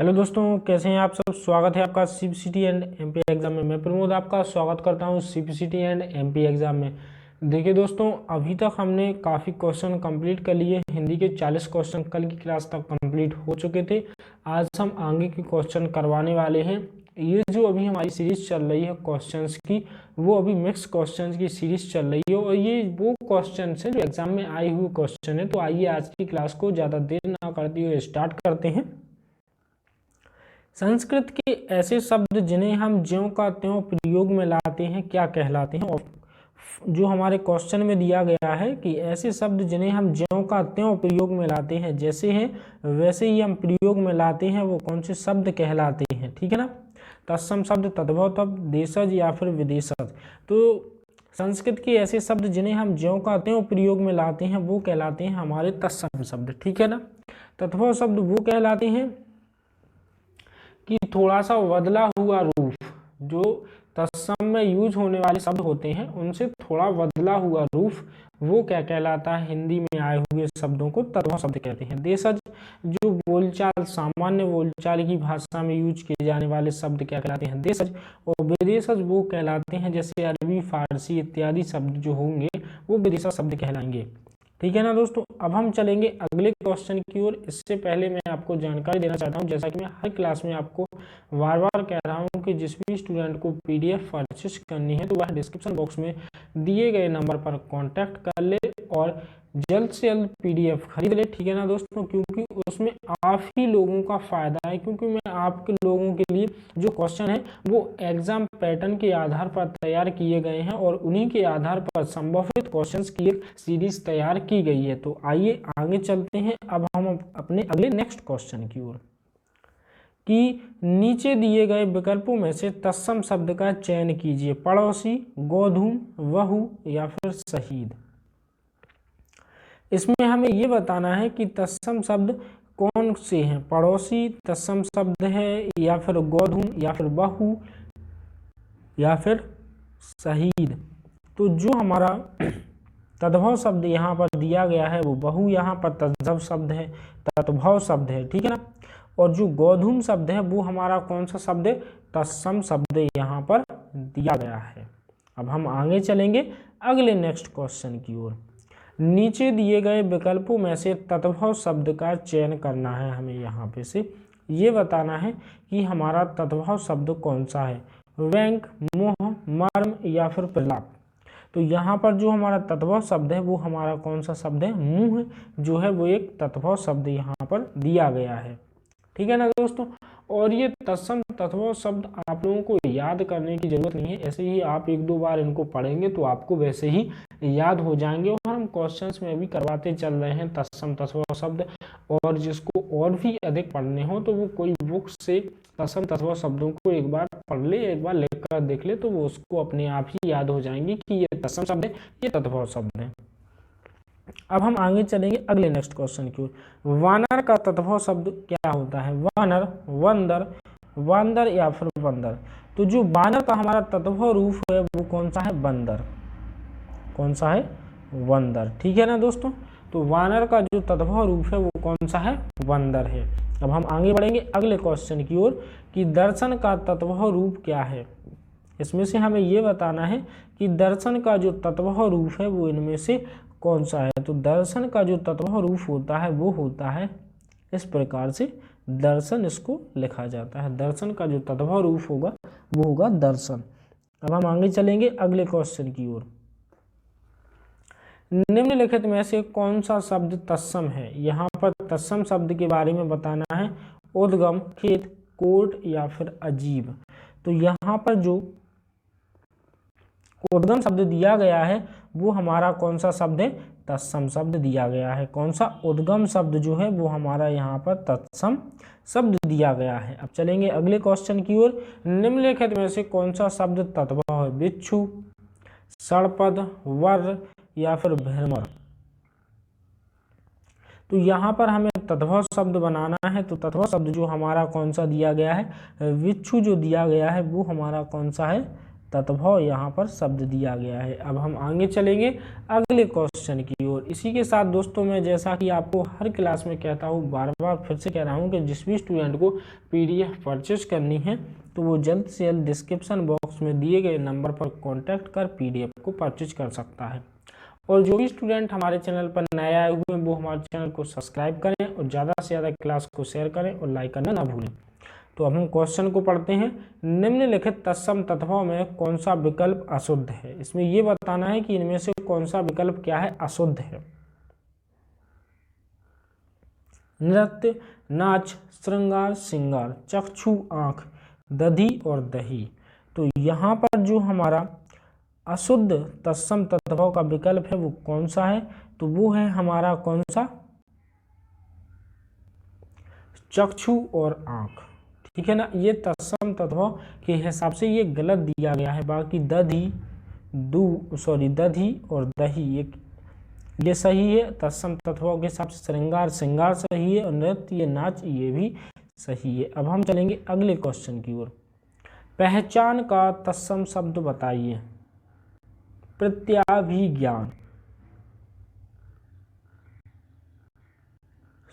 Hello दोस्तों, कैसे हैं आप सब। स्वागत है आपका सीपीसीटी एंड एमपी एग्जाम में। मैं प्रमोद आपका स्वागत करता हूं सीपीसीटी एंड एमपी एग्जाम में। देखिए दोस्तों, अभी तक हमने काफ़ी क्वेश्चन कंप्लीट कर लिए। हिंदी के 40 क्वेश्चन कल की क्लास तक कंप्लीट हो चुके थे। आज हम आगे के क्वेश्चन करवाने वाले हैं। ये जो अभी हमारी सीरीज चल रही है क्वेश्चंस की, वो अभी मिक्स क्वेश्चंस की सीरीज चल रही है और ये वो क्वेश्चन है जो एग्जाम में आए हुए क्वेश्चन है। तो आइए आज की क्लास को ज़्यादा देर ना करते हुए स्टार्ट करते हैं। संस्कृत के ऐसे शब्द जिन्हें हम ज्यों का त्यों प्रयोग में लाते हैं क्या कहलाते हैं। और जो हमारे क्वेश्चन में दिया गया है कि ऐसे शब्द जिन्हें हम ज्यों का त्यों प्रयोग में लाते हैं, जैसे हैं वैसे ही हम प्रयोग में लाते हैं, वो कौन से शब्द कहलाते हैं। ठीक है ना। तत्सम शब्द, तद्भव शब्द, देशज या फिर विदेशज। तो संस्कृत के ऐसे शब्द जिन्हें हम ज्यों का त्यों प्रयोग में लाते हैं वो कहलाते हैं हमारे तत्सम शब्द। ठीक है ना। तद्भव शब्द वो कहलाते हैं कि थोड़ा सा बदला हुआ रूप, जो तत्सम में यूज होने वाले शब्द होते हैं उनसे थोड़ा बदला हुआ रूप, वो क्या कहलाता है। हिंदी में आए हुए शब्दों को तद्भव शब्द कहते हैं। देशज, जो बोलचाल सामान्य बोलचाल की भाषा में यूज किए जाने वाले शब्द क्या कहलाते हैं, देशज। और विदेशज वो कहलाते हैं, जैसे अरबी, फारसी इत्यादि शब्द जो होंगे वो विदेशज शब्द कहलाएंगे। ठीक है ना दोस्तों। अब हम चलेंगे अगले क्वेश्चन की ओर। इससे पहले मैं आपको जानकारी देना चाहता हूं, जैसा कि मैं हर क्लास में आपको बार बार कह रहा हूं कि जिस भी स्टूडेंट को पीडीएफ परचेस करनी है तो वह डिस्क्रिप्शन बॉक्स में दिए गए नंबर पर कांटेक्ट कर ले और जल्द से जल्द पीडीएफ खरीद ले। ठीक है ना दोस्तों, क्योंकि उसमें आप ही लोगों का फायदा है। क्योंकि मैं आपके लोगों के लिए जो क्वेश्चन है वो एग्जाम पैटर्न के आधार पर तैयार किए गए हैं और उन्हीं के आधार पर संभावित क्वेश्चंस की एक सीरीज तैयार की गई है। तो आइए आगे चलते हैं। अब हम अपने अगले नेक्स्ट क्वेश्चन की ओर कि नीचे दिए गए विकल्पों में से तत्सम शब्द का चयन कीजिए। पड़ोसी, गोधूम, वहू या फिर शहीद। इसमें हमें ये बताना है कि तत्सम शब्द कौन से हैं। पड़ोसी तत्सम शब्द है, या फिर गोधूम, या फिर बहू, या फिर शहीद। तो जो हमारा तद्भव शब्द यहाँ पर दिया गया है वो बहू यहाँ पर तद्भव शब्द है, तद्भव शब्द है। ठीक है ना। और जो गोधूम शब्द है वो हमारा कौन सा शब्द है, तत्सम शब्द यहाँ पर दिया गया है। अब हम आगे चलेंगे अगले नेक्स्ट क्वेश्चन की ओर। नीचे दिए गए विकल्पों में से तद्भव शब्द का चयन करना है। हमें यहाँ पे से ये बताना है कि हमारा तद्भव शब्द कौन सा है। व्यंग, मोह, मर्म या फिर प्रलाप। तो यहाँ पर जो हमारा तद्भव शब्द है वो हमारा कौन सा शब्द है, मुँह जो है वो एक तद्भव शब्द यहाँ पर दिया गया है। ठीक है ना दोस्तों। और ये तत्सम तद्भव शब्द आप लोगों को याद करने की जरूरत नहीं है, ऐसे ही आप एक दो बार इनको पढ़ेंगे तो आपको वैसे ही याद हो जाएंगे। और हम क्वेश्चंस में भी करवाते चल रहे हैं तत्सम तद्भव शब्द। और जिसको और भी अधिक पढ़ने हो तो वो कोई बुक से तत्सम तद्भव शब्दों को एक बार पढ़ ले, एक बार लेकर देख ले, तो वो उसको अपने आप ही याद हो जाएंगे कि ये तत्सम शब्द है, ये तद्भव शब्द है। अब हम आगे चलेंगे अगले नेक्स्ट क्वेश्चन की ओर। वानर का तद्भव शब्द क्या होता है। वानर, वंदर, वांदर या फिर बंदर। तो जो वानर का हमारा तद्भव रूप है वो कौन सा है, बंदर। कौन सा है, बंदर। ठीक है ना दोस्तों। तो वानर का जो तद्भव रूप है वो कौन सा है, बंदर है। अब हम आगे बढ़ेंगे अगले क्वेश्चन की ओर कि दर्शन का तद्भव रूप क्या है। इसमें से हमें ये बताना है कि दर्शन का जो तद्भव रूप है वो इनमें से कौन सा है। तो दर्शन का जो तद्भव रूप होता है वो होता है इस प्रकार से, दर्शन इसको लिखा जाता है। दर्शन का जो तद्भव रूप होगा वो होगा दर्शन। अब हम आगे चलेंगे अगले क्वेश्चन की ओर। निम्नलिखित में से कौन सा शब्द तत्सम है। यहाँ पर तत्सम शब्द के बारे में बताना है। उद्गम, खेत, कोट या फिर अजीब। तो यहाँ पर जो उद्गम शब्द दिया गया है वो हमारा कौन सा शब्द है, तत्सम शब्द दिया गया है। कौन सा, उद्गम शब्द जो है वो हमारा यहाँ पर तत्सम शब्द दिया गया है। अब चलेंगे अगले क्वेश्चन की ओर। निम्नलिखित में से कौन सा शब्द तद्भव है। बिच्छू, सड़पद, वर या फिर भ्रमर। तो यहाँ पर हमें तद्भव शब्द बनाना है। तो तद्भव शब्द जो हमारा कौन सा दिया गया है, बिच्छू जो दिया गया है वो हमारा कौन सा है, तद्भव यहाँ पर शब्द दिया गया है। अब हम आगे चलेंगे अगले क्वेश्चन की ओर। इसी के साथ दोस्तों मैं जैसा कि आपको हर क्लास में कहता हूँ, बार बार फिर से कह रहा हूँ कि जिस भी स्टूडेंट को PDF परचेज करनी है तो वो जल्द से जल्द डिस्क्रिप्शन बॉक्स में दिए गए नंबर पर कॉन्टैक्ट कर PDF को परचेज कर सकता है। और जो भी स्टूडेंट हमारे चैनल पर नए आए हुए हैं वो हमारे चैनल को सब्सक्राइब करें और ज़्यादा से ज़्यादा क्लास को शेयर करें और लाइक करना ना भूलें। तो अब हम क्वेश्चन को पढ़ते हैं। निम्नलिखित तत्सम तद्भव में कौन सा विकल्प अशुद्ध है? इसमें ये बताना है कि इनमें से कौन सा विकल्प क्या है, अशुद्ध है। नृत्य, नाच, श्रृंगार, श्रृंगार, चक्षु, आंख, दधी और दही। तो यहाँ पर जो हमारा अशुद्ध तत्सम तद्भव का विकल्प है वो कौन सा है? तो वो है हमारा कौन सा, चक्षु और आंख। ठीक है ना, ये तत्सम तद्भव के हिसाब से ये गलत दिया गया है। बाकी दधी और दही ये सही है तत्सम तद्भव के हिसाब से। श्रृंगार श्रृंगार सही है और नृत्य नाच ये भी सही है। अब हम चलेंगे अगले क्वेश्चन की ओर। पहचान का तत्सम शब्द बताइए। प्रत्याभिज्ञान,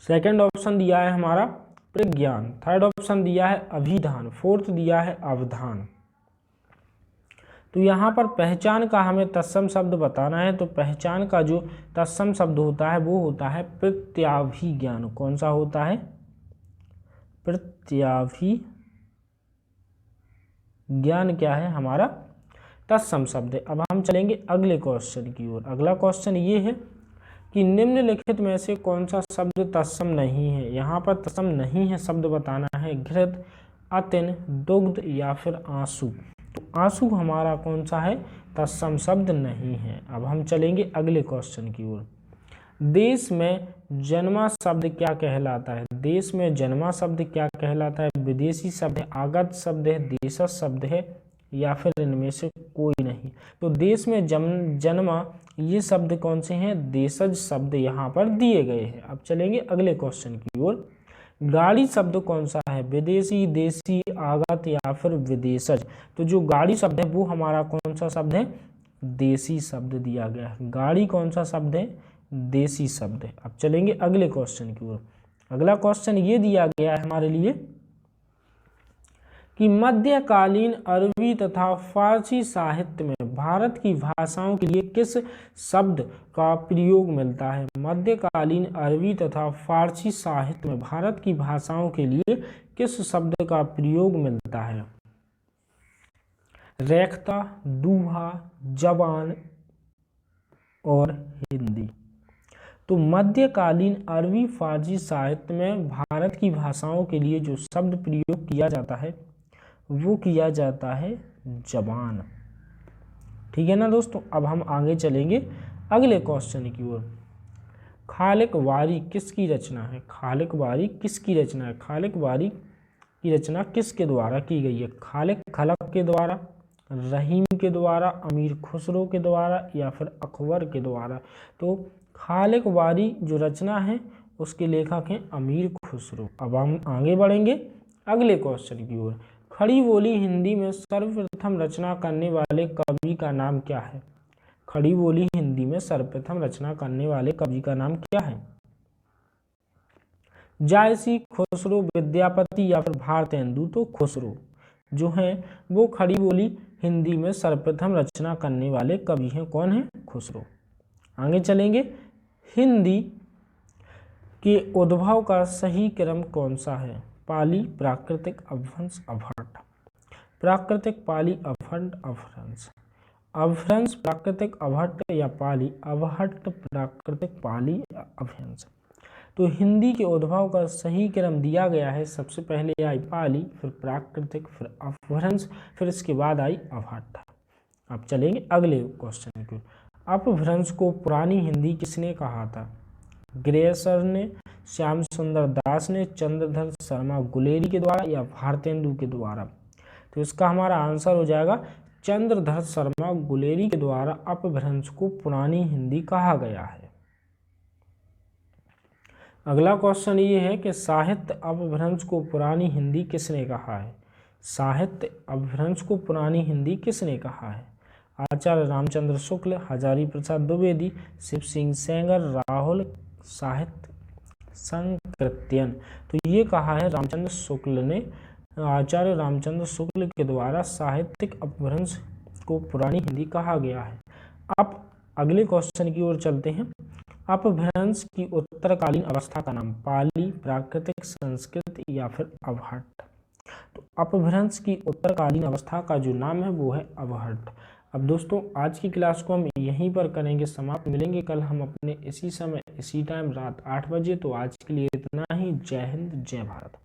सेकंड ऑप्शन दिया है हमारा प्रज्ञान, थर्ड ऑप्शन दिया है अभिधान, फोर्थ दिया है अवधान। तो यहाँ पर पहचान का हमें तत्सम शब्द बताना है। तो पहचान का जो तत्सम शब्द होता है वो होता है प्रत्याभिज्ञान। कौन सा होता है? प्रत्याभिज्ञान क्या है हमारा तत्सम शब्द है। अब हम चलेंगे अगले क्वेश्चन की ओर। अगला क्वेश्चन ये है कि निम्नलिखित में से कौन सा शब्द तत्सम नहीं है? यहाँ पर तत्सम नहीं है शब्द बताना है। घृत, अतिन, दुग्ध या फिर आंसू। तो आंसू हमारा कौन सा है? तत्सम शब्द नहीं है। अब हम चलेंगे अगले क्वेश्चन की ओर। देश में जन्मा शब्द क्या कहलाता है? देश में जन्मा शब्द क्या कहलाता है? विदेशी शब्द है, आगत शब्द है, देशज शब्द है या फिर इनमें से कोई नहीं। तो देश में जन्मा ये शब्द कौन से हैं? देशज शब्द यहाँ पर दिए गए हैं। अब चलेंगे अगले क्वेश्चन की ओर। गाड़ी शब्द कौन सा है? विदेशी, देशी, आगत या फिर विदेशज। तो जो गाड़ी शब्द है वो हमारा कौन सा शब्द है? देशी शब्द दिया गया है। गाड़ी कौन सा शब्द है? देशी शब्द है। अब चलेंगे अगले क्वेश्चन की ओर। अगला क्वेश्चन ये दिया गया है हमारे लिए कि मध्यकालीन अरबी तथा फारसी साहित्य में भारत की भाषाओं के लिए किस शब्द का प्रयोग मिलता है? मध्यकालीन अरबी तथा फारसी साहित्य में भारत की भाषाओं के लिए किस शब्द का प्रयोग मिलता है? रेख्ता, दूहा, जबान और हिंदी। तो मध्यकालीन अरबी फारसी साहित्य में भारत की भाषाओं के लिए जो शब्द प्रयोग किया जाता है वो किया जाता है जबान। ठीक है ना दोस्तों। अब हम आगे चलेंगे अगले क्वेश्चन की ओर। खालिक वारी किसकी रचना है? खालिक वारी किसकी रचना है? खालिक वारी की रचना किसके द्वारा की गई है? खालिक खलक के द्वारा, रहीम के द्वारा, अमीर खुसरो के द्वारा या फिर अकबर के द्वारा। तो खालिक वारी जो रचना है उसके लेखक हैं अमीर खुसरो। अब हम आगे बढ़ेंगे अगले क्वेश्चन की ओर। खड़ी बोली हिंदी में सर्वप्रथम रचना करने वाले कवि का नाम क्या है? खड़ी बोली हिंदी में सर्वप्रथम रचना करने वाले कवि का नाम क्या है? जायसी, खुसरो, विद्यापति या फिर भारतेंदु। तो खुसरो जो है वो खड़ी बोली हिंदी में सर्वप्रथम रचना करने वाले कवि हैं। कौन है? खुसरो। आगे चलेंगे। हिंदी के उद्भव का सही क्रम कौन सा है? पाली, प्राकृतिक, अपभ्रंश, अपभ्रंश। प्राकृतिक, पाली, अपभ्रंश, अपभ्रंश। अपभ्रंश, प्राकृतिक, अपभ्रंश या पाली, अपभ्रंश, प्राकृतिक, पाली या अपभ्रंश। तो हिंदी के उद्भव का सही क्रम दिया गया है। सबसे पहले आई पाली, फिर प्राकृतिक, फिर अपभ्रंश, फिर इसके बाद आई अपभ्रंश। अब चलेंगे अगले क्वेश्चन की। अपभ्रंश को पुरानी हिंदी किसने कहा था? ग्रेसर ने, श्याम सुंदर दास ने, चंद्रधर शर्मा गुलेरी के द्वारा या भारतेंदु के द्वारा। तो इसका हमारा आंसर हो जाएगा चंद्रधर शर्मा गुलेरी के द्वारा अपभ्रंश को पुरानी हिंदी कहा गया है। अगला क्वेश्चन ये है कि साहित्य अपभ्रंश को पुरानी हिंदी किसने कहा है? साहित्य अपभ्रंश को पुरानी हिंदी किसने कहा है? आचार्य रामचंद्र शुक्ल, हजारी प्रसाद द्विवेदी, शिव सिंह सेंगर, राहुल साहित्य संकृत्यन। तो ये कहा है रामचंद्र शुक्ल ने। आचार्य रामचंद्र शुक्ल के द्वारा साहित्यिक अपभ्रंश को पुरानी हिंदी कहा गया है। अब अगले क्वेश्चन की ओर चलते हैं। अपभ्रंश की उत्तरकालीन अवस्था का नाम? पाली, प्राकृतिक, संस्कृत या फिर अवहट्ट। तो अपभ्रंश की उत्तरकालीन अवस्था का जो नाम है वो है अवहट्ट। अब दोस्तों आज की क्लास को हम यहीं पर करेंगे समाप्त। मिलेंगे कल हम अपने इसी समय इसी टाइम रात 8 बजे। तो आज के लिए इतना ही। जय हिंद, जय भारत।